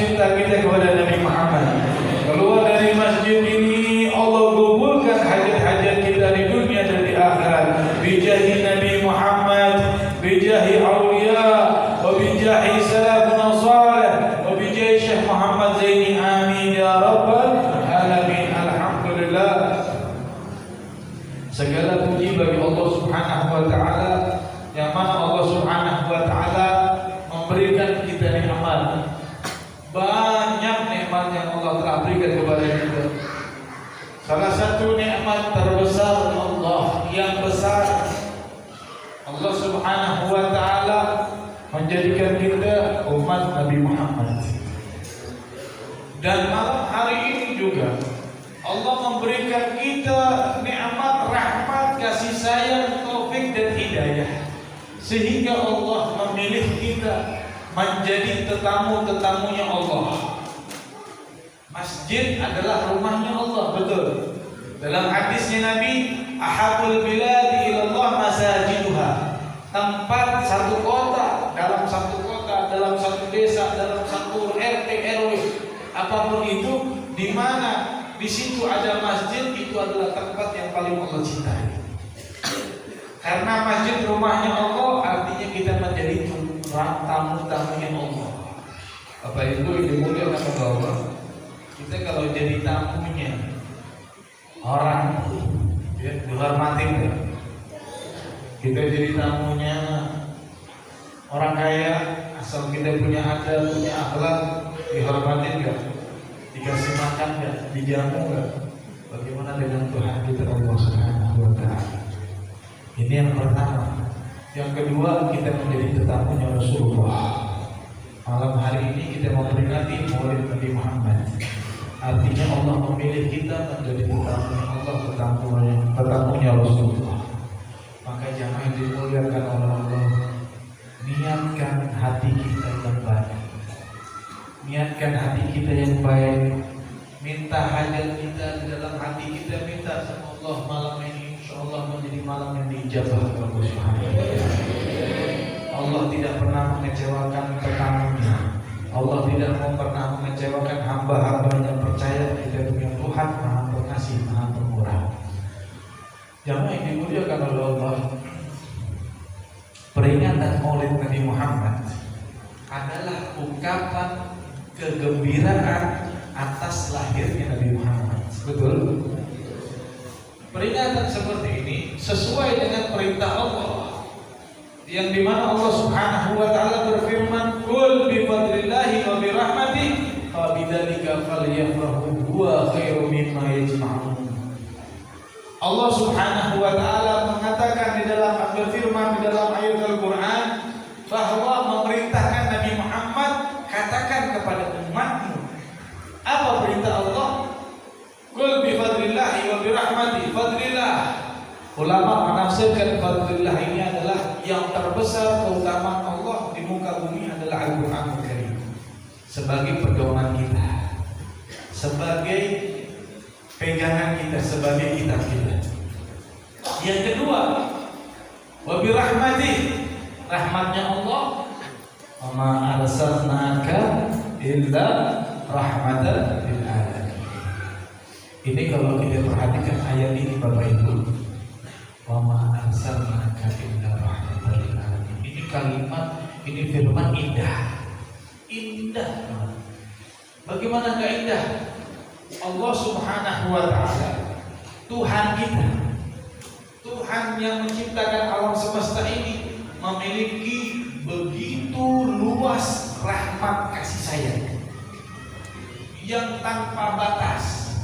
cinta kita kepada Nabi Muhammad. Keluar dari masjid ini Allah kabulkan hajat-hajat kita di dunia dan di akhirat. Bijahi Nabi Muhammad, bijahi awliya, wa bijahi salafuna salih, wa bijahi Syekh Muhammad Zaini. Amin ya rabbal alamin. Alhamdulillah. Segala puji bagi Allah Subhanahu wa taala, yang mana Allah Subhanahu wa taala memberikan kita nikmat. Banyak nikmat yang Allah telah berikan kepada kita. Salah satu nikmat terbesar Allah yang besar, Allah Subhanahu wa taala menjadikan kita umat Nabi Muhammad. Dan malam hari ini juga Allah memberikan kita nikmat, rahmat, kasih sayang, taufik dan hidayah, sehingga Allah memilih kita menjadi tetamu-tetamunya Allah. Masjid adalah rumahnya Allah, betul. Dalam hadisnya Nabi, ahabul biladi ilallah masajiduha. Tempat satu kota, dalam satu desa, dalam satu RT RW, apapun itu, di mana di situ ada masjid, itu adalah tempat yang paling Allah cintai. Karena masjid rumahnya Allah, artinya kita menjadi tamu-tamunya Allah. Bapak Ibu dimuliakan oleh Allah. Kita kalau jadi tamunya orang, ya, dihormati enggak? Kita jadi tamunya orang kaya, asal kita punya adab, punya akhlak, dihormati enggak? Dikasih makan enggak? Dijamu enggak? Bagaimana dengan Tuhan kita Allah Subhanahu wa taala? Ini yang pertama. Yang kedua, kita menjadi tetamunya Rasulullah. Malam hari ini kita memperingati Maulid Nabi Muhammad. Artinya Allah memilih kita menjadi tetamunya Allah, tetamunya Rasulullah. Maka jangan dimuliakan oleh Allah. Niatkan hati kita yang baik. Niatkan hati kita yang baik. Minta hajat kita di dalam hati kita, minta sama Allah malam ini, insyaallah menjadi malam yang diijabah oleh Allah Subhanahu wa taala. Allah tidak pernah mengecewakan tetamunya. Allah tidak mau pernah mengecewakan hamba-hamba yang percaya kita punya Tuhan Maha Pengasih, Maha Pemurah. Jamaah yang dimuliakan oleh Allah, peringatan Maulid Nabi Muhammad adalah ungkapan kegembiraan atas lahirnya Nabi Muhammad. Betul? Peringatan seperti ini sesuai dengan perintah Allah, yang dimana Allah Subhanahu wa taala berfirman, "Qul bi fadlillahi wa bi rahmatihi fa bidzalika falyafrahu huwa khairum mimma yajma'un." Allah Subhanahu wa taala mengatakan di dalam berfirman di dalam ayat Al-Qur'an bahwa memerintahkan Nabi Muhammad, katakan kepada umatmu. Apa perintah Allah? Qul bi fadlillahi wa bi rahmatihi. Fadlillah, ulama menafsirkan fadlillah ini adalah yang terbesar keutamaan Allah di muka bumi adalah Al-Qur'anul Karim, sebagai pedoman kita, sebagai pegangan kita, sebagai kitab kita. Yang kedua, wa bi rahmatihi, rahmatnya Allah. Wa ma arsalnaka illa rahmatan lil alamin. Ini kalau kita perhatikan ayat ini Bapak Ibu, wa ma arsalnaka illa rahmatan lil alamin. Ini kalimat, ini firman indah. Indah. Bagaimana enggak indah? Allah Subhanahu wa taala, Tuhan kita, Tuhan yang menciptakan alam semesta ini, memiliki begitu luas rahmat kasih sayang yang tanpa batas.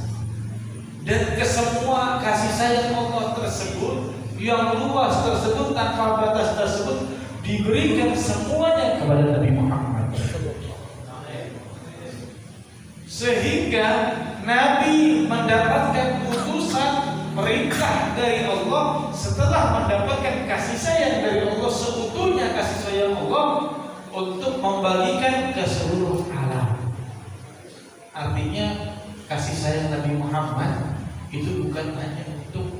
Dan kesemua kasih sayang Allah tersebut, yang luas tersebut, tanpa batas tersebut, diberikan semuanya kepada Nabi Muhammad. Sehingga Nabi mendapatkan putusan perintah dari Allah setelah mendapatkan kasih sayang dari Allah, seutuhnya kasih sayang Allah, untuk membagikan ke seluruh alam. Artinya kasih sayang Nabi Muhammad itu bukan hanya untuk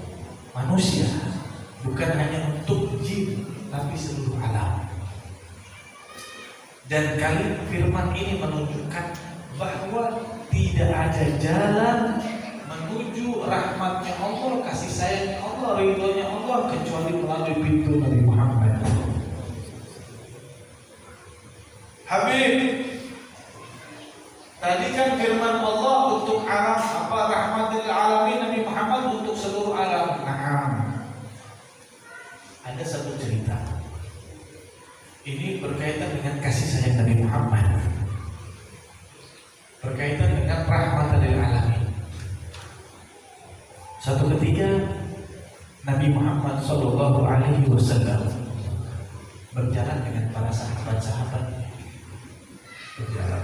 manusia, bukan hanya untuk jin, tapi seluruh alam. Dan kali firman ini menunjukkan tidak ada jalan menuju rahmatnya Allah, kasih sayangnya Allah, ridhonya Allah kecuali melalui pintu Nabi Muhammad. Habib, tadi kan firman Allah untuk alam rahmatil alamin, Nabi Muhammad untuk seluruh alam. Nah, ada satu cerita. Ini berkaitan dengan kasih sayang Nabi Muhammad, berkaitan dengan rahmatil alamin. Satu ketika Nabi Muhammad SAW berjalan dengan para sahabat-sahabatnya, berjalan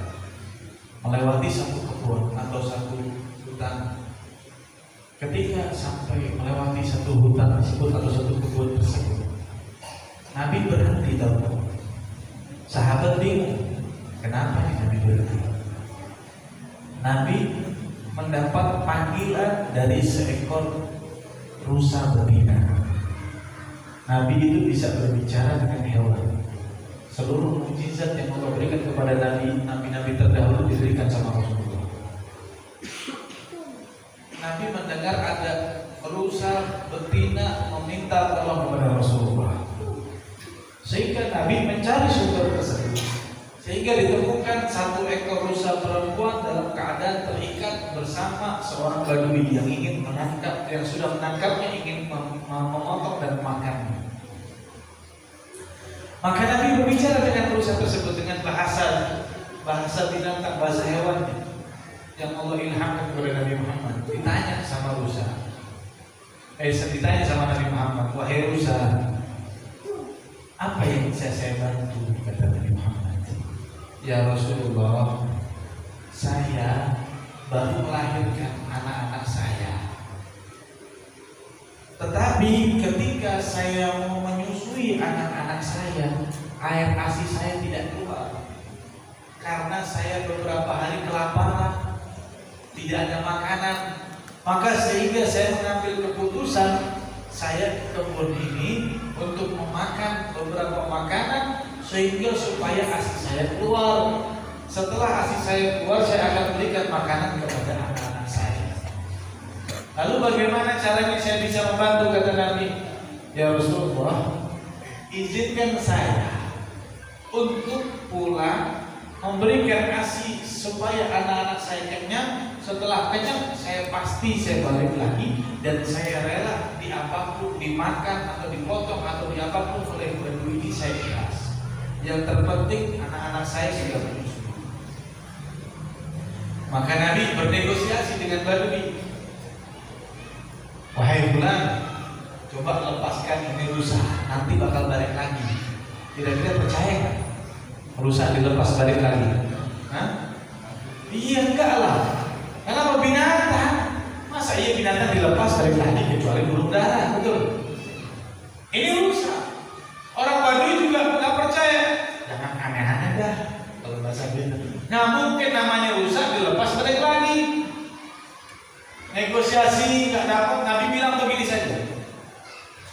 melewati satu kebun atau satu hutan. Ketika sampai melewati satu hutan tersebut atau satu kebun tersebut, Nabi berhenti tahu. Sahabat bingung, kenapa Nabi berhenti? Nabi mendapat panggilan dari seekor rusa betina. Nabi itu bisa berbicara dengan hewan. Seluruh mukjizat yang Allah berikan kepada nabi-nabi terdahulu diberikan sama Rasulullah. Nabi mendengar ada rusa betina meminta tolong kepada Rasulullah, sehingga Nabi mencari sumber tersebut, sehingga ditemukan satu ekor rusa perempuan dalam keadaan terikat bersama seorang badui yang ingin menangkap, yang sudah menangkapnya, ingin memotong dan memakannya. Maka Nabi berbicara dengan rusa tersebut dengan bahasa binatang, bahasa hewan yang Allah ilhamkan kepada Nabi Muhammad. Ditanya sama rusa, ditanya sama Nabi Muhammad, wahai rusa, apa yang bisa saya bantu? Kata Nabi Muhammad, ya Rasulullah, saya baru melahirkan anak-anak saya, tetapi ketika saya mau menyusui anak-anak saya, air ASI saya tidak keluar karena saya beberapa hari kelaparan, tidak ada makanan. Maka sehingga saya mengambil keputusan, saya ke kebun ini untuk memakan beberapa makanan sehingga supaya ASI saya keluar. Setelah ASI saya keluar, saya akan berikan makanan kepada anak-anak saya. Lalu bagaimana caranya saya bisa membantu? Kata Nabi, ya Rasulullah, izinkan saya untuk pulang memberikan ASI supaya anak-anak saya kenyang. Setelah kenyang, saya pasti saya balik lagi dan saya rela di apapun, dimakan atau dipotong atau di apapun oleh badui ini, saya ikhlas. Yang terpenting anak-anak saya sudah menyusui. Maka Nabi bernegosiasi dengan badui. Wahai bulan, coba lepaskan ini rusa, nanti bakal balik lagi. Kira-kira percaya nggak? Rusa dilepas balik lagi? Hah? Iya enggak lah. Karena binatang, masa iya binatang dilepas balik lagi kecuali burung dara, betul? Ini rusa. Orang badui juga nggak percaya. Jangan aneh-aneh dah kalau bahasa binatang. Nggak mungkin namanya rusa dilepas balik lagi. Negosiasi nggak dapat, Nabi bilang begini saja,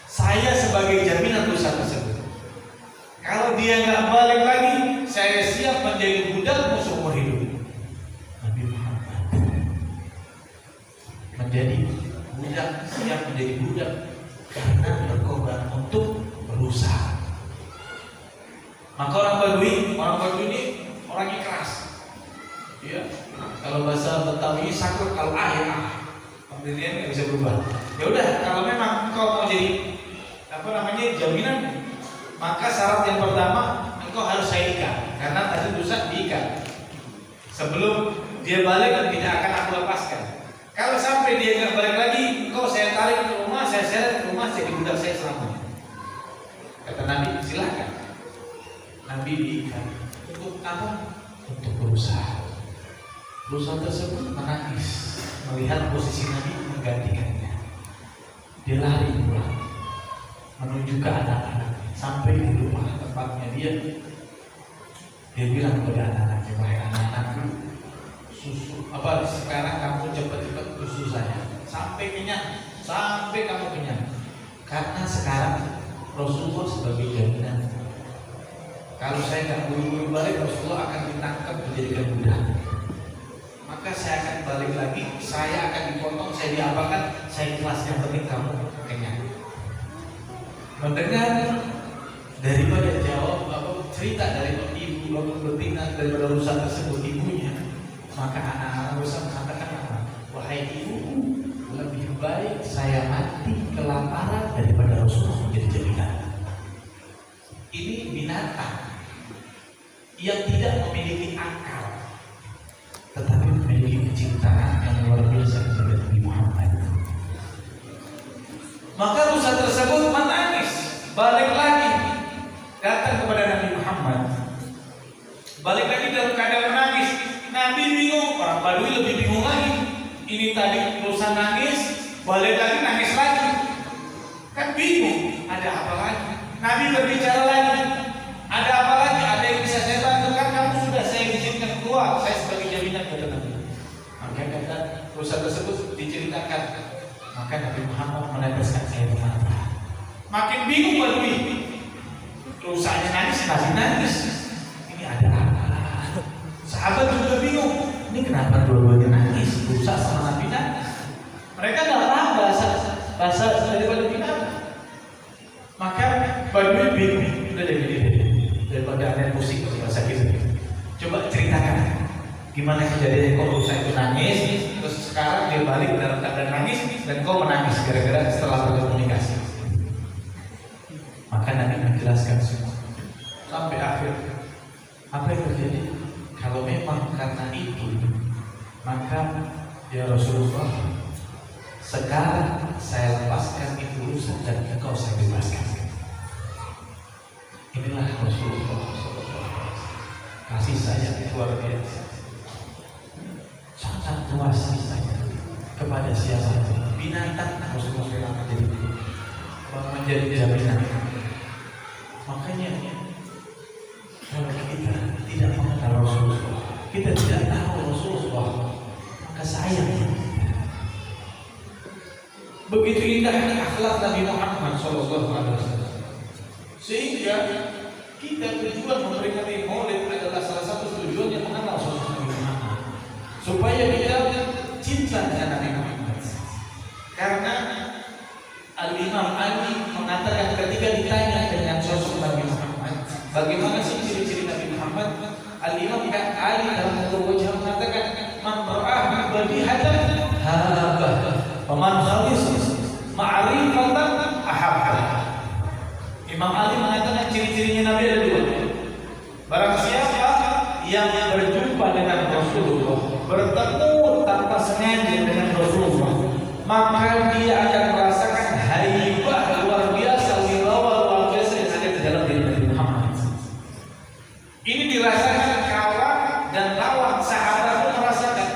saya sebagai jaminan rusa tersebut, kalau dia nggak balik lagi, saya siap menjadi budakmu seumur hidup. Nabi Muhammad menjadi budak, siap menjadi budak karena berkorban untuk rusa. Maka orang badui ini orang ikhlas. Ya, kalau bahasa Betawi sakur kalau pendirian nggak bisa berubah. Ya udah, kalau memang engkau mau jadi jaminan, maka syarat yang pertama engkau harus saya ikat, karena tadi rusak diikat. Sebelum dia balik dan tidak akan aku lepaskan. Kalau sampai dia nggak balik lagi, engkau saya tarik ke rumah, saya seret ke rumah jadi budak saya selamanya. Kata Nabi, silakan. Nabi diikat. Untuk apa? Untuk berusaha. Rusa tersebut menangis melihat posisi Nabi menggantikannya. Dia lari pulang menuju ke anak-anak. Sampai di rumah tempatnya dia bilang kepada anak-anaknya, wahai anak-anakku, susu sekarang kamu cepat-cepat susu saya sampai kenyang, sampai kamu kenyang. Karena sekarang Rasulullah sebagai jaminan, kalau saya nggak buru-buru balik, Rasulullah akan ditangkap menjadikan budak. Maka saya akan balik lagi, saya akan dipotong, saya diapakan, saya ikhlas, yang penting kamu kenyang. Mendengar daripada jawab cerita dari ibu betina daripada rusa tersebut ibunya, maka anak-anak rusa mengatakan apa? Wahai ibuku, lebih baik saya mati kelaparan daripada Rasulullah menjadi jaminan. Ini binatang yang tidak memiliki akal, tetapi memiliki kecintaan yang luar biasa kepada Nabi Muhammad. Maka rusa tersebut menangis, balik lagi datang kepada Nabi Muhammad, balik lagi dalam keadaan menangis. Nabi bingung, orang Badui lebih bingung lagi. Ini tadi rusa nangis, balik lagi nangis lagi, kan bingung, ada apa lagi? Nabi berbicara lagi, ada apa lagi? Ada yang bisa saya bantu? Kan kamu sudah saya izinkan keluar, saya sebagai jaminan kata Nabi. Maka kata rusa tersebut diceritakan, maka Nabi Muhammad meneteskan air mata. Makin bingung Badui, rusanya nangis, Nabi nangis. Ini ada apa? Sahabat juga bingung, ini kenapa dua-duanya nangis? Rusa sama Nabi nangis. Mereka nggak paham bahasa daripada binatang. Maka Badui bingung, udah daripada ada musik bahasa kita. Coba ceritakan gimana kejadian kok rusa itu nangis, terus sekarang dia balik dalam keadaan nangis dan kau menangis gara-gara setelah berkomunikasi. Maka Nabi menjelaskan semua sampai akhir. Apa yang terjadi? Kalau memang karena itu, maka ya Rasulullah, sekarang saya lepaskan itu rusa dan engkau saya bebaskan. Inilah Rasulullah SAW. Kasih sayang luar biasa, sangat luas kasih sayang kepada siapa binatang. Rasulullah menjadi jaminan. Makanya kalau kita tidak mengenal Rasulullah, kita tidak tahu Rasulullah, maka sayang. Begitu indahnya akhlak Nabi Muhammad SAW, sehingga kita tujuan memperingati Maulid adalah salah satu tujuan yang mengenal sosok Nabi Muhammad, supaya kita cinta dengan Nabi Muhammad. Karena Al-Imam Ali mengatakan ketika ditanya dengan sosok Nabi Muhammad, bagaimana sih ciri-ciri Nabi Muhammad? Al-Imam Ali dalam satu wajah mengatakan, man ra'ah badihatan habah, faman khalis ma'rifatan ahabbah. Imam Ali mengatakan ciri-cirinya Nabi ada dua. Barang siapa yang berjumpa dengan Rasulullah, bertemu tanpa sengaja dengan Rasulullah, maka dia akan merasakan haibah luar biasa, wibawa luar biasa yang ada di dalam diri Nabi Muhammad. Ini dirasakan kawan dan lawan, sahabat pun merasakan.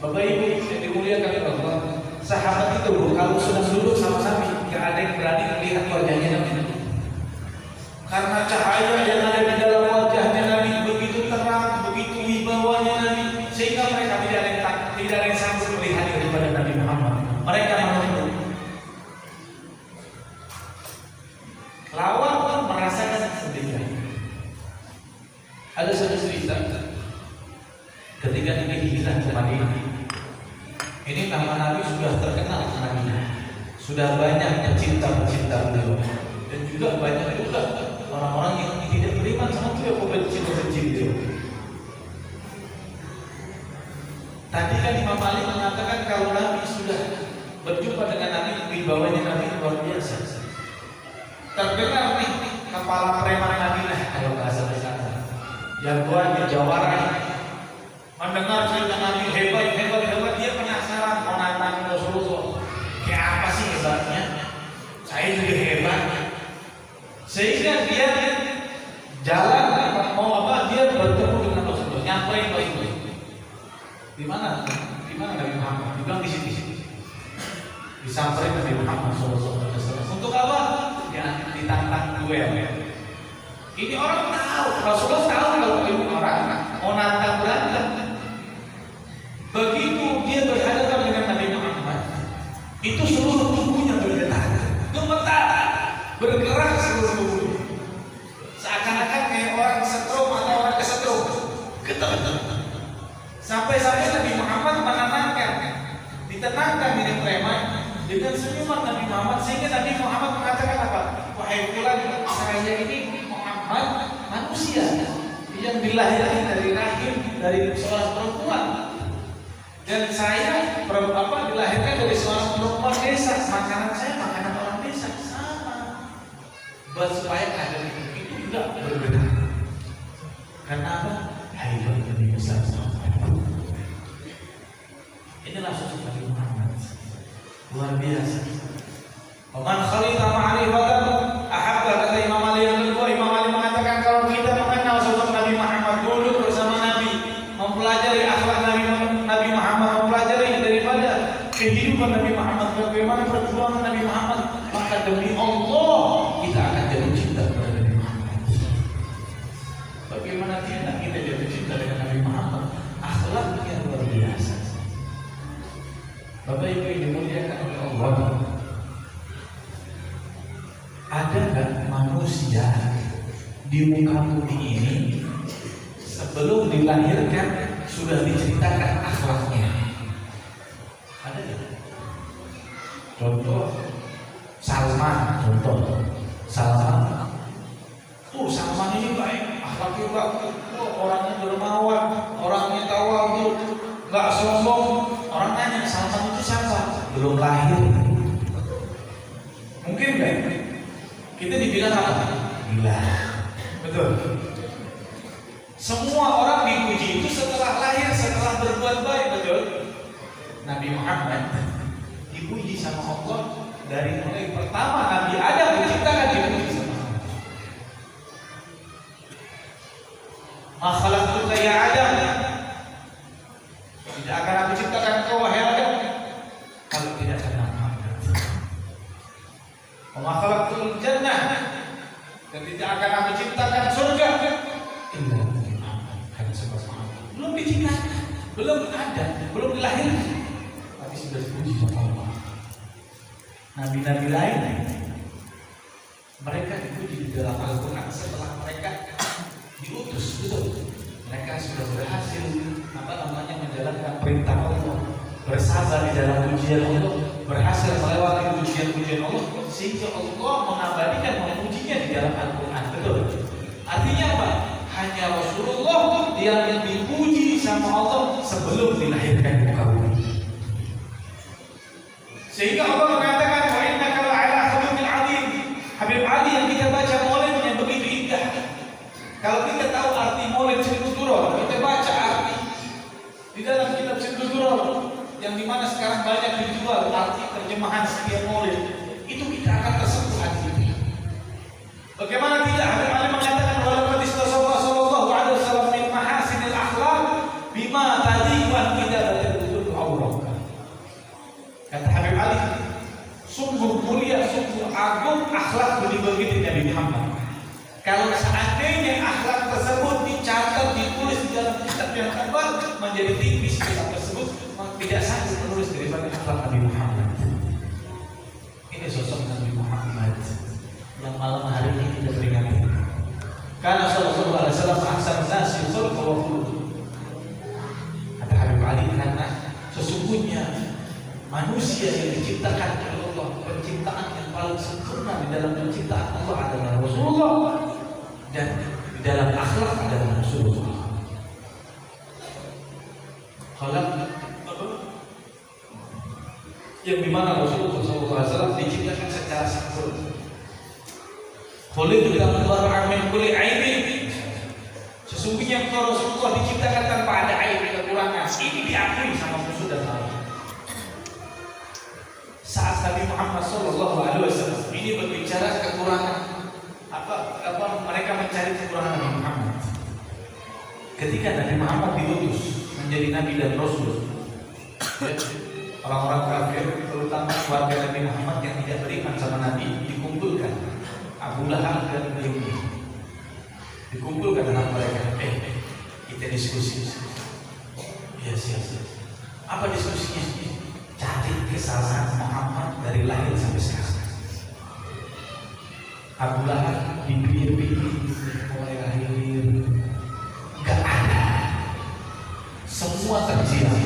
Bapak Ibu yang dimuliakan oleh Allah, sahabat itu kalau sudah duduk sama Nabi, tidak ada yang berani melihat wajahnya Nabi. Karena cahaya yang ada di dalam wajahnya Nabi begitu terang, begitu wibawanya Nabi, sehingga mereka tidak ada yang sanggup melihat daripada Nabi Muhammad. Mereka menunduk. Lawan pun merasakan sendirian. Ada satu cerita ketika Nabi hijrah ke Madinah. Ini nama Nabi sudah terkenal di Madinah. Sudah banyak pecinta-pecinta beliau, dan juga banyak juga orang-orang yang tidak beriman sama beliau, membenci beliau. Tadi kan Imam Ali mengatakan kalau Nabi sudah berjumpa dengan Nabi, wibawanya Nabi luar biasa. Terdengar nih kepala preman Madinah, kalau bahasa Indonesia, jagoannya Jawara, mendengar cerita Nabi hebat, dia penasaran mau nantang Rasulullah. Kayak apa sih hebatnya? Saya juga hebat. Sehingga dia jalan mau apa? Dia bertemu dengan Rasulullah, nyamperin Rasulullah. Di mana Nabi Muhammad? Dibilang di sini. Disamperin Nabi Muhammad SAW. Untuk apa? Ya ditantang duel. Ini orang tahu, Rasulullah tahu kalau ini orang mau nantang berantem. Begitu dia berhadapan dengan Nabi Muhammad, itu seluruh tubuhnya bergetar, bergerak seluruh tubuhnya, seakan-akan kayak orang setrum atau orang kesetrum, getar. Sampai Nabi Muhammad menenangkan ditenangkan ini preman dengan senyuman Nabi Muhammad, sehingga Nabi Muhammad mengatakan apa? Wahai fulan, saya ini Muhammad manusia yang dilahirkan dari rahim dari seorang perempuan, dan saya dilahirkan dari seorang perempuan desa. Makanan saya makanan orang desa sama. Supaya keadaan itu tidak berbeda. Karena apa? Haibat Nabi besar. Inilah sosok Nabi Muhammad luar biasa. Waman khalita ma'rifatan ahabba, kata Imam Ali yang kedua. Imam Ali mengatakan kalau kita mengenal sosok Nabi Muhammad, dulu bersama Nabi, mempelajari akhlak Nabi Muhammad, mempelajari daripada kehidupan Nabi Muhammad, bagaimana perjuangan Nabi Muhammad, maka demi Allah kita akan jatuh cinta kepada Nabi Muhammad. Bagaimana tidak kita jatuh cinta dengan Nabi Muhammad? Akhlaknya luar biasa. Bapak Ibu yang dimuliakan oleh Allah, ada nggak manusia di muka bumi ini sebelum dilahirkan sudah diceritakan akhlaknya? Ada nggak? Contoh Salman, Salman ini baik, akhlaknya bagus, orangnya dermawan, orangnya tawadhu, nggak sombong. Orang tanya, Salman itu siapa? Belum lahir. Mungkin nggak? Kita dibilang apa? Gila. Betul. Semua orang dipuji itu setelah lahir, setelah berbuat baik. Betul. Nabi Muhammad dipuji sama Allah dari mulai pertama Nabi Adam diciptakan, dipuji sama Allah. Ma khalaqtuka ya Adam, tidak akan aku ciptakan kau wahai Adam kalau tidak ada Muhammad. Wa ma khalaqtul jannah, dan tidak akan aku ciptakan surga illa Muhammad, karena sebab Muhammad belum diciptakan, belum ada, belum dilahirkan, tapi sudah dipuji sama Allah. Nabi-nabi lain mereka dipuji di dalam Al-Quran setelah mereka diutus, betul. Mereka sudah berhasil menjalankan perintah Allah, bersabar di dalam ujian Allah, berhasil melewati ujian-ujian Allah, sehingga Allah mengabadikan, memujinya di dalam Al-Quran. Betul. Artinya apa? Hanya Rasulullah yang dipuji sama Allah sebelum dilahirkan muka bumi. Sehingga Allah mengatakan, wa innaka la'ala khuluqin 'adzim. Habib Ali yang kita baca maulidnya begitu indah. Kalau kita tahu arti maulid Syekh Durrah, kita baca arti di dalam kitab Syekh Durrah yang dimana sekarang banyak dijual arti terjemahan setiap maulid, itu kita akan tersentuh hati kita. Bagaimana tidak? Habib Ali mengatakan, walaqad istasawa sallallahu alaihi wasallam min mahasinil akhlaq bima tadiwan kitabatul awraq. Kata Habib Ali, sungguh mulia, sungguh agung akhlak budi-pekerti Nabi Muhammad. Kalau seandainya akhlak tersebut dicatat, ditulis di dalam kitab yang tebal, menjadi tipis kitab tersebut, tidak sanggup menulis daripada akhlak Nabi Muhammad. Ini sosok Nabi Muhammad yang malam hari ini kita peringati. Karena Sallallahu Alaihi Wasallam ahsan nasi khulqan wa khuluq. Kata Habib Ali, karena sesungguhnya manusia yang diciptakan oleh Allah, penciptaan yang paling sempurna di dalam penciptaan Allah adalah Rasulullah, dan di dalam akhlak adalah Rasulullah. Akhlak yang dimana Rasulullah SAW diciptakan secara sempurna. Khuliqtu mubarra'an min kulli aibin. Sesungguhnya Rasulullah diciptakan tanpa ada aib, kekurangan. Ini diakui sama musuh dan lawan. Saat Nabi Muhammad SAW ini berbicara kekurangan, apa mereka mencari kekurangan Nabi Muhammad. Ketika Nabi Muhammad diutus menjadi Nabi dan Rasul, orang-orang kafir, terutama keluarga Nabi Muhammad yang tidak beriman sama Nabi, dikumpulkan. Abu Lahab dan Ubay dikumpulkan dengan mereka. Kita diskusi. Ya, siap. Apa diskusinya? Cari kesalahan Muhammad dari lahir sampai sekarang. Abu Lahab dipikir-pikir mulai lahir, gak ada. Semua terdiam.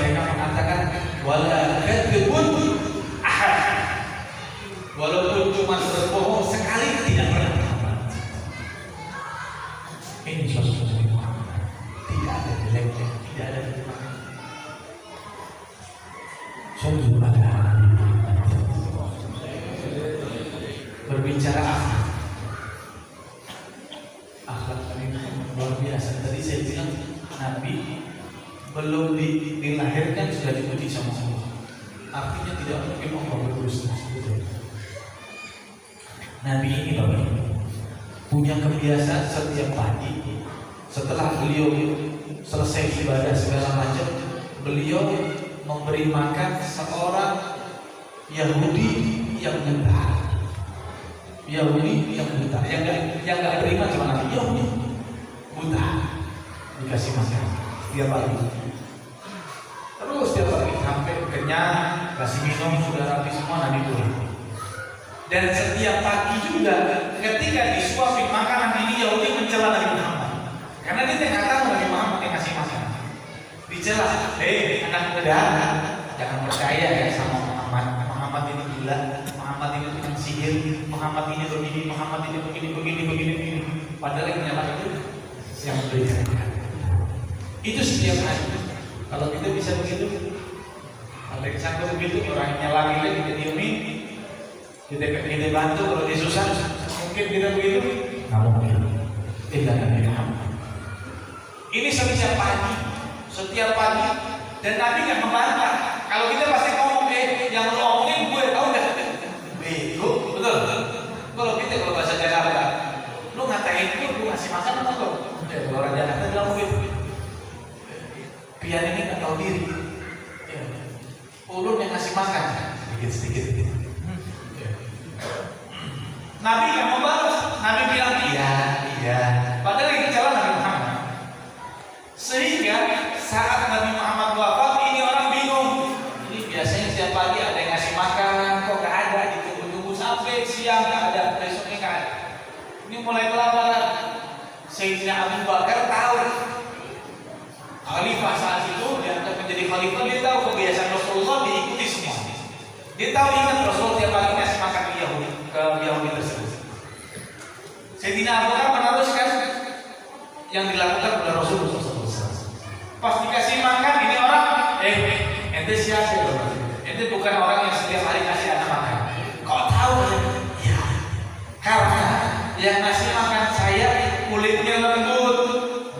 mereka mengatakan wala kadzibun ahad. Walaupun cuma berbohong sekali tidak pernah tamat. Ini sosok Muhammad. Tidak ada jeleknya, tidak ada kekurangan. Sungguh pada berbicara akhlak ini luar biasa. Tadi saya bilang Nabi belum dilahirkan sudah dipuji sama Allah. Artinya tidak mungkin Allah berdusta. Nabi ini Bapak punya kebiasaan setiap pagi setelah beliau selesai ibadah segala macam, beliau memberi makan seorang Yahudi yang buta. Yahudi yang buta, yang nggak terima cuma Nabi Yahudi buta, dikasih makan setiap pagi. Terus setiap pagi sampai kenyang, kasih minum sudah rapi semua, Nabi pulang. Dan setiap pagi juga ketika disuapin makanan ini Yahudi mencela Nabi Muhammad, karena dia tidak tahu Nabi Muhammad yang kasih makan. Dicela, anak muda, jangan percaya ya sama Muhammad. Muhammad ini gila, Muhammad ini tukang sihir, Muhammad ini begini, Muhammad ini begini. Padahal yang nyala itu yang memberikan. Itu setiap hari. Kalau kita bisa begitu, ada kesangka begitu, orang yang nyala kita diemin, kita bantu. Kalau dia susah, mungkin kita begitu. Nggak mungkin. Tidak Nabi Muhammad. Ini setiap pagi, dan Nabi nggak membantah. Kalau kita pasti ngomong, yang lo omongin gue tahu nggak? Bego, betul. Kalau bahasa Jakarta, lo ngatain gue ngasih makan apa lo? Kalau orang Jakarta bilang begitu. Pian ini nggak tahu diri. Ulun yang ngasih makan, sedikit. Nabi nggak membalas. Nabi bilang iya. Padahal ini jalan Nabi Muhammad. Sehingga saat Nabi Muhammad wafat, ini orang bingung. Ini biasanya setiap pagi ada yang ngasih makan, kok nggak ada, ditunggu sampai siang nggak ada, besoknya nggak ada. Ini mulai kelaparan. Sayyidina Abu Bakar tahu khalifah saat itu, dia akan menjadi khalifah, dia tahu kebiasaan Rasulullah diikuti semua. Dia tahu ingat Rasul tiap pagi ngasih makan ke Yahudi tersebut. Sayyidina Abu Bakar meneruskan yang dilakukan oleh Rasulullah SAW. Pas dikasih makan ini orang, ente siapa? Ente bukan orang yang setiap hari kasih anak makan. Kok tahu? Ya, karena yang ngasih makan saya kulitnya lembut,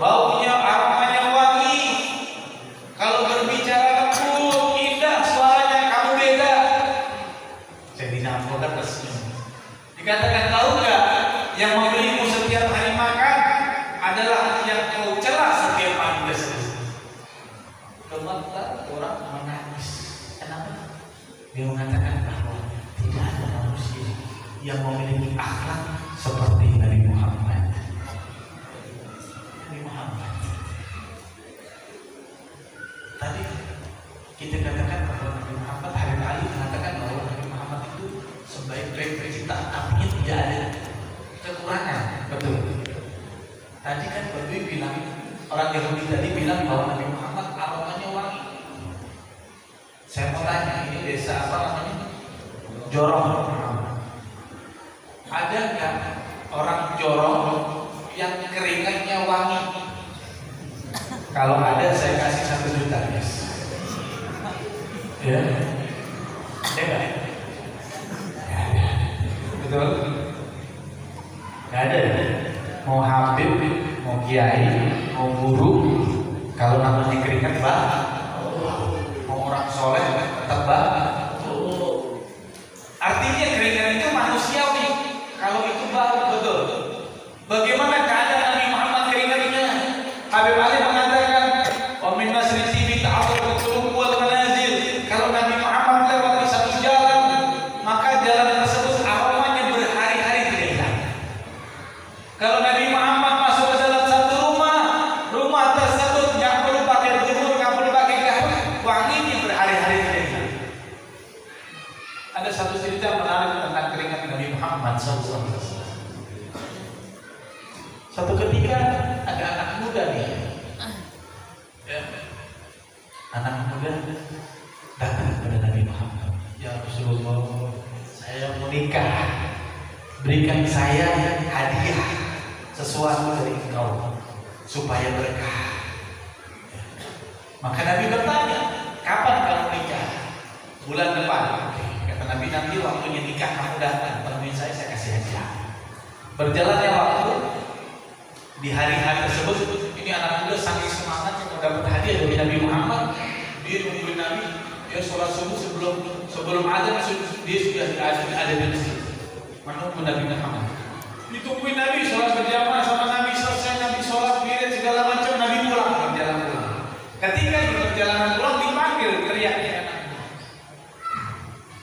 baunya aromanya wangi. Kalau berbicara lembut, indah suaranya, kamu beda. Sayyidina Abu Bakar tersenyum. Dikatakan tahu nggak yang memberimu setiap hari makan adalah yang kau celah setiap pagi tersebut. Kemudian orang menangis. Kenapa? Dia mengatakan bahwa tidak ada manusia yang memiliki akhlak seperti Nabi Muhammad. Nabi Muhammad. Tadi kita katakan bahwa Nabi Muhammad, Habib Ali mengatakan bahwa Nabi Muhammad itu sebaik-baik penciptaan, artinya tidak ada kekurangan. Betul. Tadi kan Badui bilang, orang Yahudi tadi bilang bahwa Nabi Muhammad aromanya wangi. Saya mau tanya, ini desa apa namanya? Jorong. Ada nggak orang Jorong yang keringatnya wangi? Kalau ada, saya kasih 1 juta, guys. Ya, nggak? Betul? Nggak ada. Mau Habib, mau Kiai, mau guru, kalau namanya keringat mau orang soleh tetap artinya keringat itu manusiawi. Kalau itu betul. Bagaimana keadaan Nabi Muhammad keringatnya? Habib Ali mengatakan, "Wa min nasri tibi ta'awul qulub wal manazil." Kalau Nabi Muhammad lewat di satu jalan, maka jalan tersebut aromanya berhari-hari tidak hilang. Kalau Nabi Muhammad masuk ke dalam satu rumah tersebut nggak perlu pakai jemur, nggak perlu pakai kahwin, wanginya berhari-hari tidak hilang. Ada satu cerita menarik tentang keringat Nabi Muhammad SAW. Satu ketika ada anak muda nih, berikan saya hadiah sesuatu dari engkau supaya berkah. Maka Nabi bertanya, kapan kamu nikah? Bulan depan. Kata Nabi, nanti waktunya nikah kamu datang, temuin saya kasih hadiah. Berjalannya waktu, di hari-hari tersebut, ini anak muda saking semangatnya mau dapat hadiah dari Nabi Muhammad. Dia nungguin Nabi, dia sholat subuh sebelum azan dia sudah ada di masjid, menunggu Nabi Muhammad. Ditungguin Nabi, sholat berjamaah sama Nabi, selesai Nabi sholat wirid segala macam, Nabi pulang berjalan pulang. Ketika di perjalanan pulang dipanggil, teriaknya,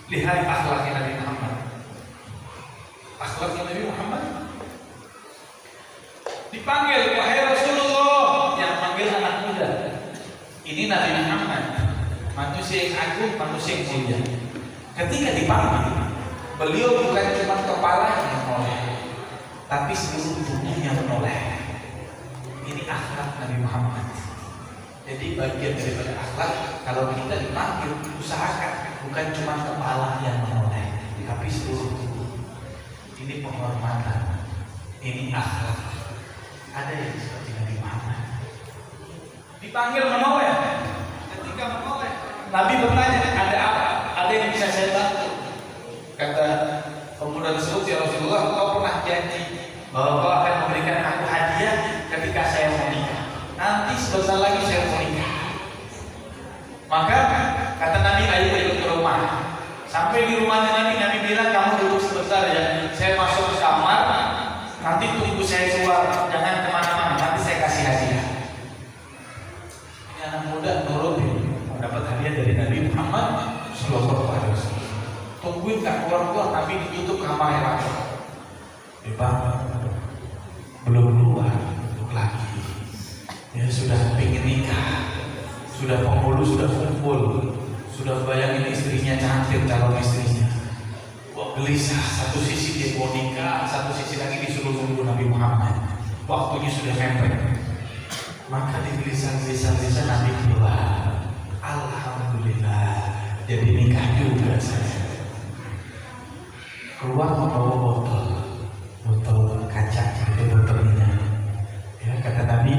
lihat akhlaknya Nabi Muhammad. Akhlaknya Nabi Muhammad. Dipanggil, wahai Rasulullah, yang panggil anak muda. Ini Nabi Muhammad, manusia yang agung, manusia yang mulia. Ketika dipanggil, beliau bukan cuma kepala yang menoleh, tapi seluruh tubuhnya menoleh. Ini akhlak Nabi Muhammad. Jadi bagian daripada akhlak, kalau kita dipanggil, usahakan bukan cuma kepala yang menoleh, tapi seluruh tubuh. Ini penghormatan, ini akhlak. Ada yang seperti Nabi Muhammad. Dipanggil menoleh. Ketika menoleh, Nabi bertanya, ada apa? Ada yang bisa saya bantu? Kata pemuda tersebut, ya Rasulullah, engkau pernah janji bahwa engkau akan memberikan aku hadiah ketika saya mau nikah. Nanti sebentar lagi saya mau nikah. Maka kata Nabi, ayo ikut ke rumah. Sampai di rumahnya Nabi bilang, kamu duduk sebentar ya, saya masuk ke kamar, nanti tunggu saya keluar, jangan kemana-mana, nanti saya kasih hadiah. Ini anak muda nurutin, mendapat hadiah dari Nabi Muhammad Sallallahu Alaihi Wasallam. Tungguin tak keluar-keluar, Nabi ditutup kamarnya lagi. Belum keluar, duduk lagi. Ya sudah pengen nikah, sudah penghulu, sudah kumpul, sudah bayangin istrinya cantik, calon istrinya. Wah gelisah, satu sisi dia mau nikah, satu sisi lagi disuruh nunggu Nabi Muhammad. Waktunya sudah mepet. Maka digelisah-gelisah Nabi keluar. Alhamdulillah, jadi nikah juga saya. Keluar membawa botol kaca, itu botol minyak. Ya, kata Nabi,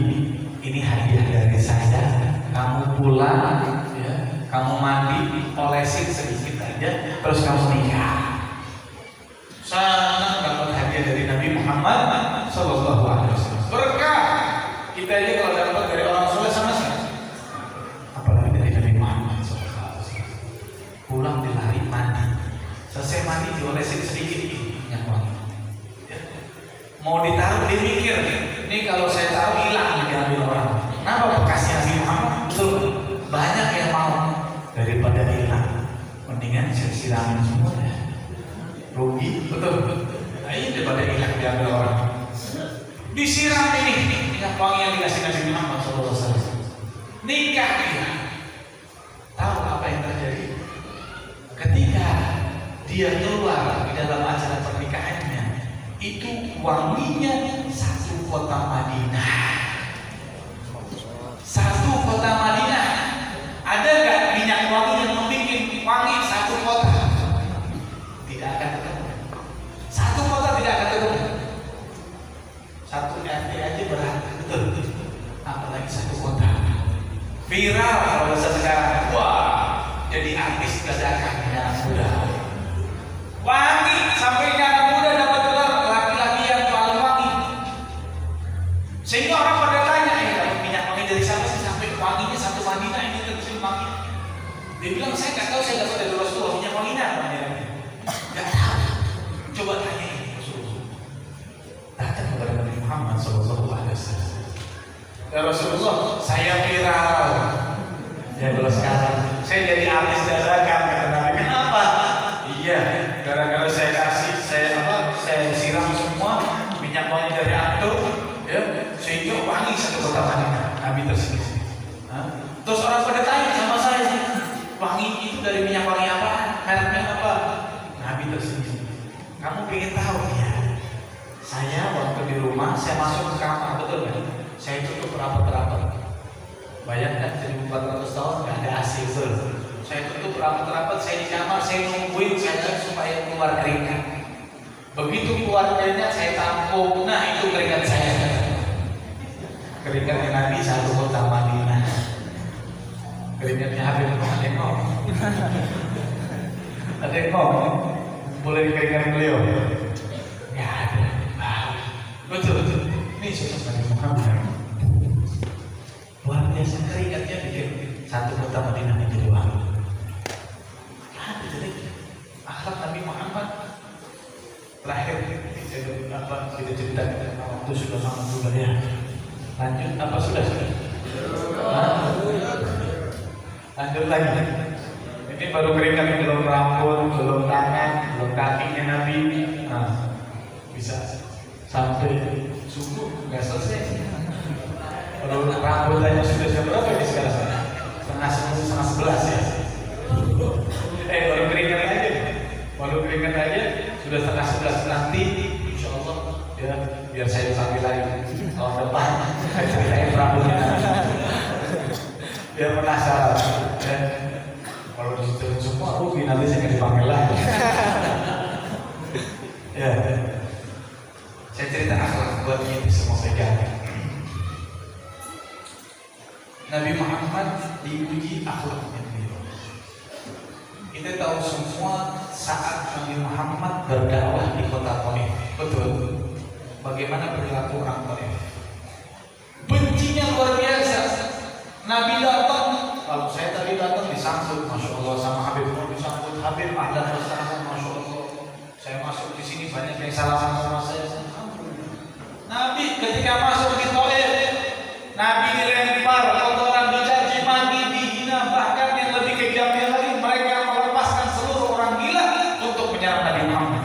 ini hadiah dari saya. Kamu pulang, ya, kamu mandi, olesin sedikit aja, terus kamu nikah. Sangat dapat hadiah dari Nabi Muhammad Sallallahu Alaihi Wasallam. Berkah. Kita aja kalau dapat dari orang soleh sama sekali. Apalagi dari Nabi Muhammad Sallallahu Alaihi Wasallam. Pulang dilari mandi, selesai mandi diolesin sedikit minyak wangi. Ya. Mau ditaruh dimikir, ini kalau saya taruh hilang diambil orang. Kenapa bekasnya Nabi Muhammad? Betul, banyak yang mau daripada hilang. Mendingan saya siramin semua ya. Rugi, betul. Nah, ini daripada hilang diambil orang. Disiram ini minyak wangi yang dikasih Nabi Muhammad SAW. Nikah dia. Tahu apa yang terjadi? Ketika dia keluar di dalam acara pernikahannya, itu wanginya satu kota Madinah. Satu kota Madinah. Ada nggak minyak wangi yang membuat wangi satu kota? Tidak akan ketemu. Satu kota tidak akan ketemu. Satu RT aja berat, betul. Apalagi satu kota. Viral kalau sekarang. Wah, jadi artis dadakan anak muda. Wangi sampai anak muda dapat gelar laki-laki yang paling wangi. Sehingga orang pada tanya, dapat minyak wangi dari siapa sih sampai wanginya satu Madinah ini terus wangi. Dia bilang, saya nggak tahu, saya dapat dari Rasulullah. Minyak wanginya apa? Nggak tahu. Coba tanya ini Rasulullah. Datang kepada Nabi Muhammad Sallallahu Alaihi Wasallam. Ya Rasulullah, saya viral. Ya kalau sekarang saya jadi artis dadakan, kata Nabi. Kenapa? Iya, gara-gara saya kasih, saya siram semua minyak wangi dari antum, ya, sehingga wangi satu kota Madinah. Nabi tersebut. Terus orang pada tanya sama saya, wangi itu dari minyak wangi apa? Mereknya apa? Nabi tersebut. Kamu pengen tahu ya? Saya waktu di rumah, saya masuk ke kamar, betul kan? Saya tutup rapat-rapat. Bayangkan 1400 tahun nggak ada AC, betul. Saya tutup rapat-rapat, saya di kamar, saya nungguin saja supaya keluar keringat. Begitu keluarganya saya tampung, nah itu keringat saya. Keringatnya Nabi satu kota Madinah. Keringatnya Habib ada yang ngomong. Ada yang ngomong. Boleh keringat beliau? Ya ada. Betul. Ini sudah Nabi Muhammad. Luar biasa keringatnya bikin satu kota Madinah menjadi wangi. Ada jadi akhlak Nabi Muhammad. Terakhir kita cerita waktu sudah sangat sudah ya. Lanjut apa sudah? Lanjut lagi. Ini baru keringat, belum rambut, belum tangan, belum kakinya Nabi. Nah, bisa sampai subuh nggak selesai. Kalau rambut aja sudah jam berapa ini sekarang? Setengah 11 ya. Baru keringat aja sudah setengah 11 nanti. Insya Allah ya biar saya sambil lagi tahun depan saya ceritain rambutnya. Biar penasaran. Ya. Kalau disitu semua rugi nanti saya dipanggil lagi. Ya. Saya cerita akhlak buat ini semua pegangan. Nabi Muhammad diuji akhlaknya beliau. Kita tahu semua saat Nabi Muhammad berdakwah di kota Taif, betul? Bagaimana perilaku orang Taif? Bencinya luar biasa. Nabi datang, kalau saya tadi datang disambut, masya Allah sama Habib mau disambut, Habib ahlan bersama, masya Allah. Saya masuk di sini banyak yang salaman sama saya. Nabi ketika masuk di Taif, Nabi dilempar, kotoran, dicaci maki, dihina, bahkan yang lebih kejamnya lagi mereka melepaskan seluruh orang gila untuk menyerang Nabi Muhammad.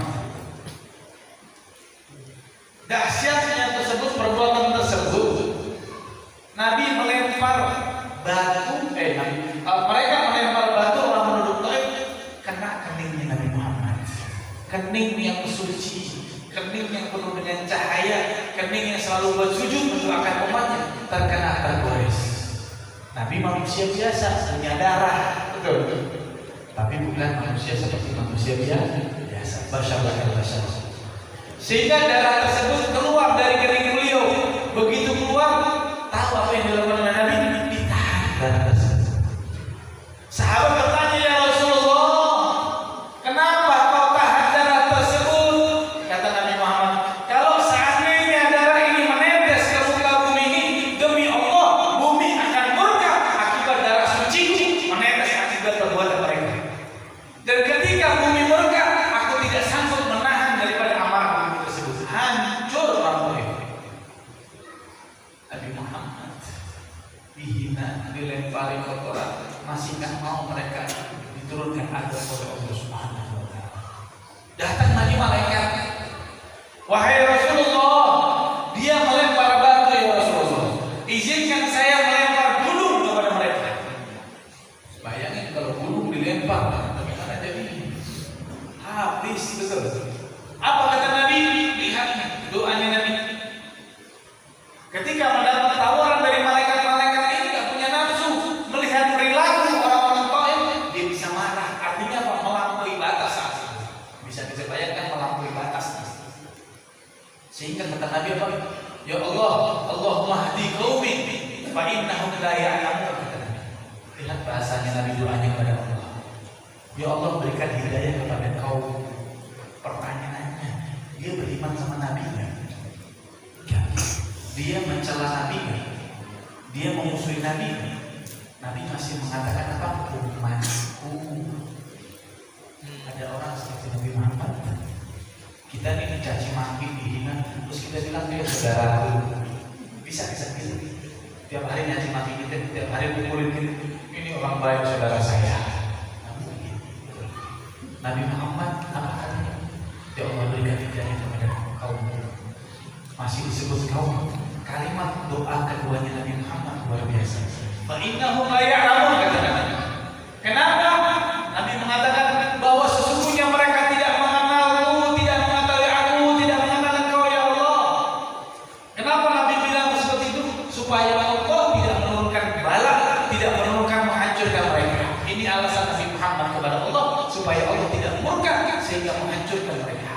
Dahsyatnya tersebut, perbuatan tersebut, Nabi melempar batu, mereka melempar batu orang penduduk Taif kena keningnya Nabi Muhammad, kening yang suci, kening yang penuh dengan cahaya, kening yang selalu bersujud mendoakan umatnya, terkena tergores. Nabi manusia biasa, punya darah, betul. Tapi bukan manusia seperti manusia biasa. Bashar. Sehingga darah tersebut keluar dari kening beliau. Begitu keluar, tahu apa yang dilakukan oleh Nabi? Ditahan darah tersebut. Sahabat bertanya, ya Rasulullah, kenapa kau tahan darah tersebut? Kata Nabi Muhammad, kalau seandainya darah ini menetes ke muka bumi ini, demi Allah, bumi akan murka akibat darah suci menetes akibat perbuatan mereka. Dan ketika bumi murka, aku tidak sanggup menahan daripada amarah bumi tersebut. Hancur orang Taif. Nabi Muhammad dihina, dilempari kotoran, masih nggak mau mereka diturunkan azab oleh Allah Subhanahu wa Ta'ala. Datang lagi malaikat, wahai Rasulullah, dia melempar batu ya Rasulullah, izinkan saya melempar gunung kepada mereka. Bayangin kalau gunung dilempar, bagaimana jadi? Habis betul. Apa kata Nabi? Lihat doanya Nabi. Ketika mendapat tawaran dari malaikat-malaikat ini, gak punya nafsu, melihat perilaku orang-orang Taif, dia bisa marah. Artinya apa? Melampaui batas. Bisa bayangkan melampaui batas. Sehingga kata Nabi apa? Ya Allah, Allahumma hdi qaumi fa innahum la ya'lamun. Lihat bahasanya Nabi, doanya kepada Allah. Ya Allah, berikan hidayah kepada kaum. Pertanyaannya, dia beriman sama Nabi enggak? Dia mencela Nabi enggak? Dia memusuhi Nabi enggak? Nabi masih mengatakan apa? Umatku. Ada orang seperti Nabi Muhammad. Kita ini dicaci maki, dihina, terus kita bilang dia saudaraku. Bisa. Tiap hari nyaci maki kita, tiap hari pukulin kita. Ini orang baik saudara saya. Nabi Muhammad apa katanya? Ya Allah, berikan hidayah kepada kaum. Masih disebut kaum. Kalimat doa keduanya Nabi Muhammad luar biasa. Fa innahum la ya'lamun, kata Nabi. Kenapa? Nabi mengatakan bahwa sesungguhnya mereka tidak mengenalku, tidak mengetahui aku, tidak mengenal Engkau ya Allah. Kenapa Nabi bilang seperti itu? Supaya Allah tidak menurunkan bala, tidak menurunkan menghancurkan mereka. Ini alasan Nabi Muhammad kepada Allah, supaya Allah tidak murka sehingga menghancurkan mereka.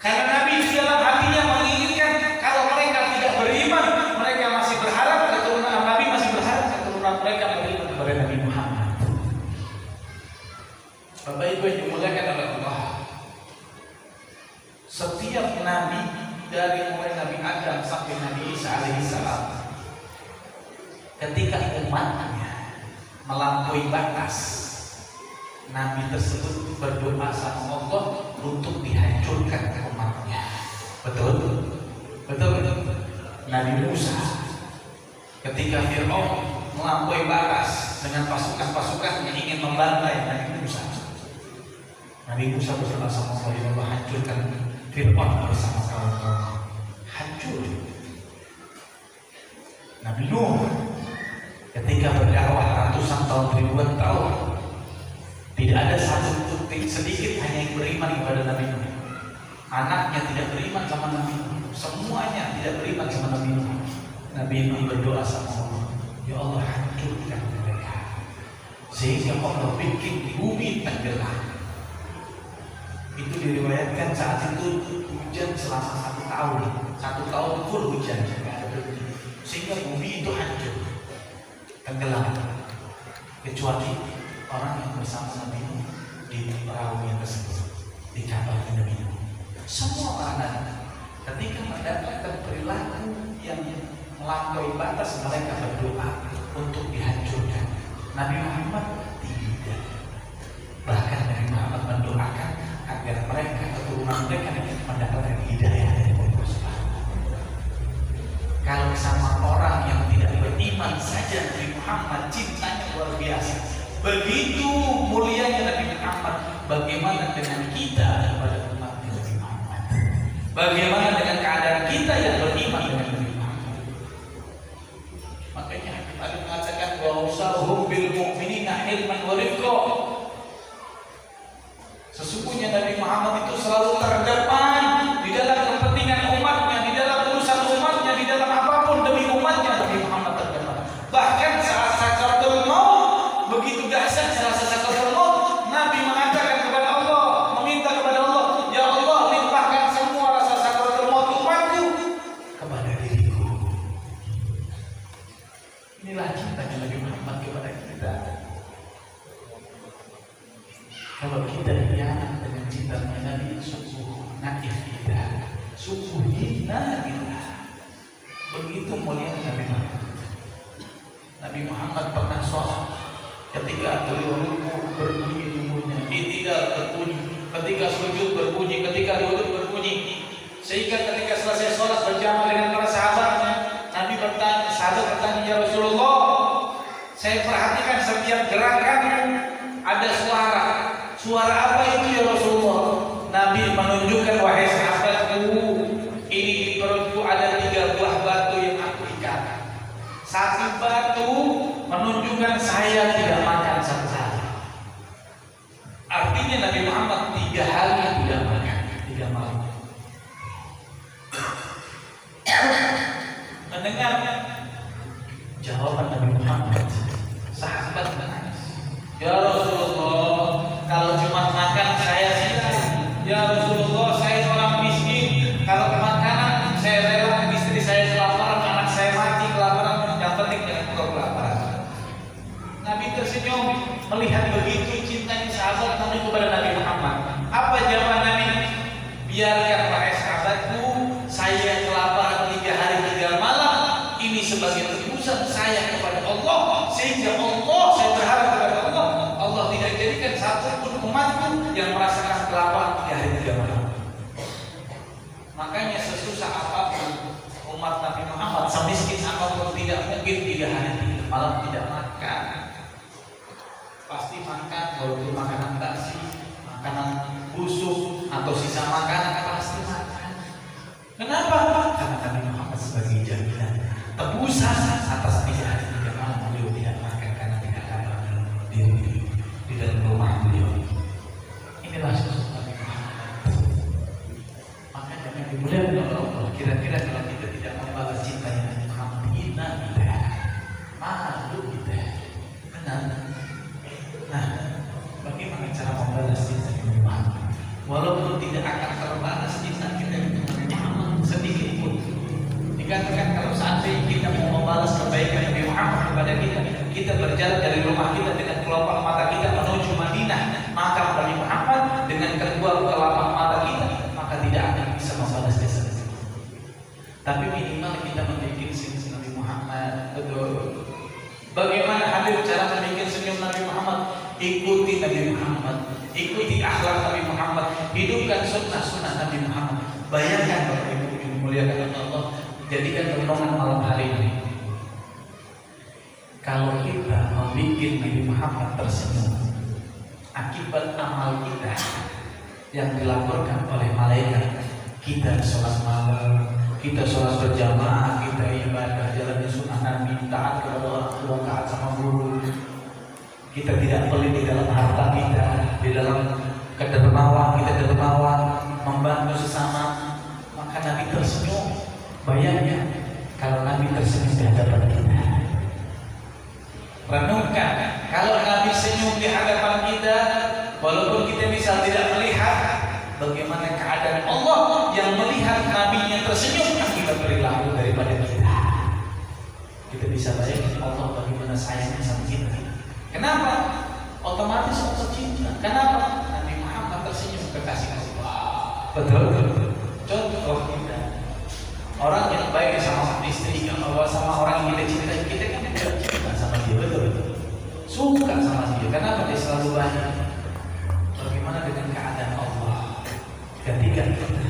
Karena Nabi di dalam hatinya menginginkan kalau mereka tidak beriman, mereka masih berharap keturunan Nabi masih berharap keturunan mereka beriman kepada Nabi Muhammad. Bapak Ibu yang dimuliakan oleh Allah, setiap Nabi dari mulai Nabi Adam sampai Nabi Isa alaihissalam, ketika umatnya melampaui batas, Nabi tersebut berdoa sama Allah untuk dihancurkan umatnya. Betul? Betul? Nabi Musa ketika Fir'aun melampaui batas dengan pasukan-pasukan yang ingin membantai Nabi Musa, Nabi Musa berdoa sama Allah, ya Allah hancurkan Fir'aun bersama kawan-kawan. Hancur. Nabi Nuh ketika berdakwah ratusan tahun, ribuan tahun, tidak ada satu titik sedikit hanya yang beriman kepada Nabi Nuh. Anaknya tidak beriman sama Nabi Nuh, semuanya tidak beriman sama Nabi Nuh. Nabi Nuh berdoa sama Allah, ya Allah hancurkan mereka, sehingga Allah bikin bumi tenggelam. Itu diriwayatkan saat itu hujan selama 1 tahun, 1 tahun full hujan, sehingga bumi itu hancur, tenggelam, kecuali orang yang bersama Nabi Nuh di perahu yang tersebut, di kapal Nabi Nuh. Semua orang ketika mendapatkan perilaku yang melampaui batas, mereka berdoa untuk dihancurkan. Nabi Muhammad tidak. Bahkan Nabi Muhammad mendoakan agar mereka, keturunan mereka mendapatkan hidayah dari Allah Subhanahu wa Ta'ala. Kalau sama orang yang tidak beriman saja, Nabi Muhammad cintanya luar biasa. Begitu mulianya Nabi Muhammad, bagaimana dengan kita kepada umat Nabi Muhammad? Bagaimana dengan keadaan kita yang beriman dengan Nabi Muhammad? Makanya ada mengatakan bahwa usahum bil mu'minina ilman wa rifqa. Sesungguhnya Nabi Muhammad itu selalu terdepan di dalam kepentingan umatnya, di dalam urusan umatnya, di dalam apapun demi umatnya. Nabi Muhammad terdepan. Bahkan saat sakaratul maut, begitu dahsyatnya rasa sakaratul maut, Nabi mengatakan kepada Allah, meminta kepada Allah, ya Allah limpahkan semua rasa sakaratul maut umatku kepada diriku. Inilah cintanya Nabi Muhammad kepada kita. Kalau kita hianat dengan cinta Nabi, sungguh naif kita, sungguh hina kita. Begitu mulia Nabi Muhammad. Nabi Muhammad pernah sholat, ketika beliau rukuk berbunyi tubuhnya, i'tidal berbunyi, ketika sujud berbunyi, ketika duduk berbunyi, sehingga ketika selesai sholat berjamaah dengan para sahabatnya, Nabi bertanya, sahabat bertanya, ya Rasulullah, saya perhatikan setiap gerakan ada suara. Suara apa itu ya Rasulullah? Nabi menunjukkan, wahai sahabatku, ini di perutku ada 3 buah batu yang aku ikat. 1 batu menunjukkan saya tidak makan satu hari. Artinya Nabi Muhammad 3 hari tidak makan, 3 malam. Mendengar jawaban Nabi Muhammad, sahabat menangis. Ya Rasulullah, kalau cuma makan saya siap. Ya Rasulullah, saya orang miskin. Kalau makanan saya rela istri saya kelaparan, anak saya mati kelaparan. Yang penting jangan buka kelaparan. Nabi tersenyum melihat begitu cintanya sahabat Nabi kepada Nabi Muhammad. Apa jawaban Nabi? Biarkan wahai sahabatku, saya kelaparan 3 hari 3 malam. Ini sebagai tebusan saya kepada Allah, sehingga Allah, saya berharap kepada Allah, Allah tidak jadikan satupun umatku yang merasakan kelaparan 3 hari 3 malam. Makanya sesusah apapun umat Nabi Muhammad, semiskin apapun, tidak mungkin 3 hari 3 malam tidak makan. Pasti makan, walaupun makanan basi, makanan busuk atau sisa makanan, pasti makan. Kenapa? Karena Nabi Muhammad sebagai jaminan tebusan atas 3 hari 3 malam beliau tidak makan karena tidak ada di dalam rumah beliau. Inilah sosok Nabi Muhammad. Makanya yang dimuliakan oleh Allah, kira-kira kalau kita tidak membalas cinta yang Nabi Muhammad, hina kita, malu kita. Benar. Nah, bagaimana cara membalas cinta Nabi Muhammad? Walaupun tidak akan terbatas cinta kita untuk Nabi Muhammad sedikit pun. Dikatakan kalau seandainya kita mau membalas kebaikan Nabi Muhammad kepada kita, kita berjalan dari rumah kita dengan kelopak mata kita menuju Madinah, maka Nabi Muhammad dengan kedua kelopak mata kita, maka tidak akan bisa membalas jasa. Tapi minimal kita memiliki senyum Nabi Muhammad. Betul. Bagaimana hadir cara membuat senyum Nabi Muhammad? Ikuti Nabi Muhammad, ikuti akhlak Nabi Muhammad, hidupkan sunnah-sunnah Nabi Muhammad. Bayangkan Bapak Ibu yang dimuliakan Allah, jadikan renungan malam hari ini. Kalau kita membuat Nabi Muhammad tersenyum, akibat amal kita yang dilaporkan oleh malaikat, kita sholat malam, kita sholat berjamaah, kita ibadah jalannya sunnah Nabi, taat kepada orang tua, taat sama guru, kita tidak pelit di dalam harta kita, di dalam kedermawan kita dermawan, membantu sesama, maka Nabi tersenyum. Bayangnya kalau Nabi tersenyum di hadapan kita. Renungkan, kalau Nabi senyum di hadapan kita, walaupun kita misal tidak melihat, bagaimana keadaan Allah yang melihat Nabi-Nya tersenyum akibat perilaku daripada kita. Kita bisa bayangkan Allah bagaimana sayangnya sama kita. Kenapa? Otomatis Allah cinta. Kenapa? Nabi Muhammad tersenyum kekasih-kasih. Betul. Contoh kita, orang yang baik sama istri, sama orang yang kita cintai, kita kan juga cinta sama dia, betul. Suka sama dia. Kenapa? Dia selalu baik. Bagaimana dengan keadaan Allah ketika kita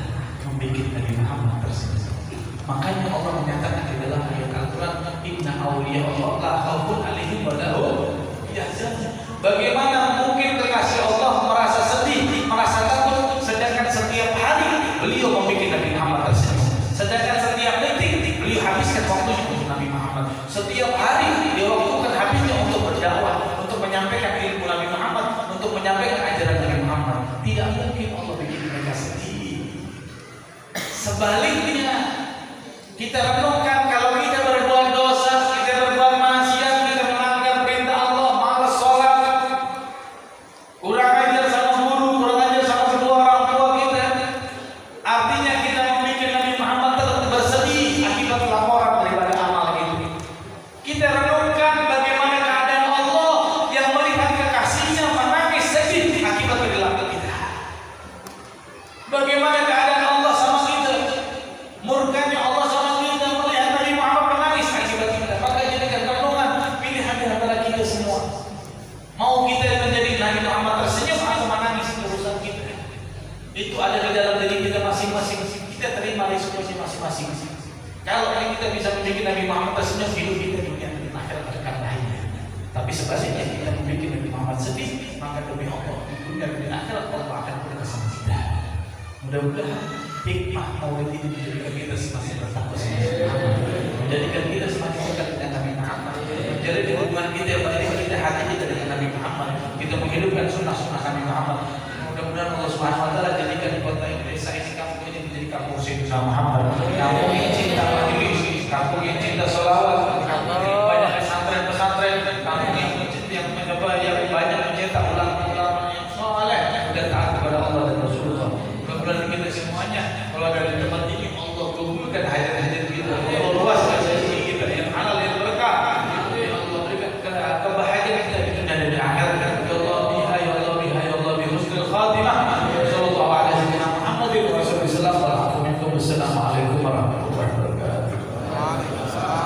membuat Nabi Muhammad tersenyum? Makanya Allah menyatakan di dalam ayat Al-Quran, Inna awliya Allah la khaufun alaihim wa la hum yahzanun. Bagaimana mungkin kekasih Allah merasa sedih, merasa takut, sedangkan setiap hari beliau membuat Nabi Muhammad tersenyum. Sedangkan setiap detik beliau habiskan waktunya untuk Nabi Muhammad. Setiap hari dia waktukan habisnya untuk berdakwah, untuk menyampaikan ilmu Nabi Muhammad, untuk menyampaikan ajaran Nabi Muhammad. Tidak mungkin Allah bikin mereka sedih. Sebaliknya, kita renungkan kalau kita berbuat dosa, kita berbuat maksiat, kita melanggar perintah Allah, malas sholat, kurang ajar sama guru, kurang ajar sama kedua orang tua kita, artinya kita membuat Nabi Muhammad bersedih akibat laporan daripada amal itu. Kita renungkan bagaimana keadaan Allah yang melihat kekasihnya menangis sedih akibat perilaku kita. Bagaimana keadaan Allah sama kita, murkanya Allah sama kita melihat Nabi Muhammad menangis akibat kita. Maka jadikan renungan pilihan di antara kita semua. Mau kita menjadi Nabi Muhammad tersenyum atau menangis urusan kita. Itu ada di dalam diri kita masing-masing. Kita terima risikonya masing-masing. Kalau kita bisa menjadi Nabi Muhammad tersenyum, hidup kita dunia dan akhirat akan lainnya. Tapi sebaliknya kita membuat Nabi Muhammad sedih, maka demi Allah di dunia dan akhirat Allah akan berkah sama kita. Mudah-mudahan hikmah maulid ini menjadikan kita semakin bertakwa, menjadikan kita semakin dekat dengan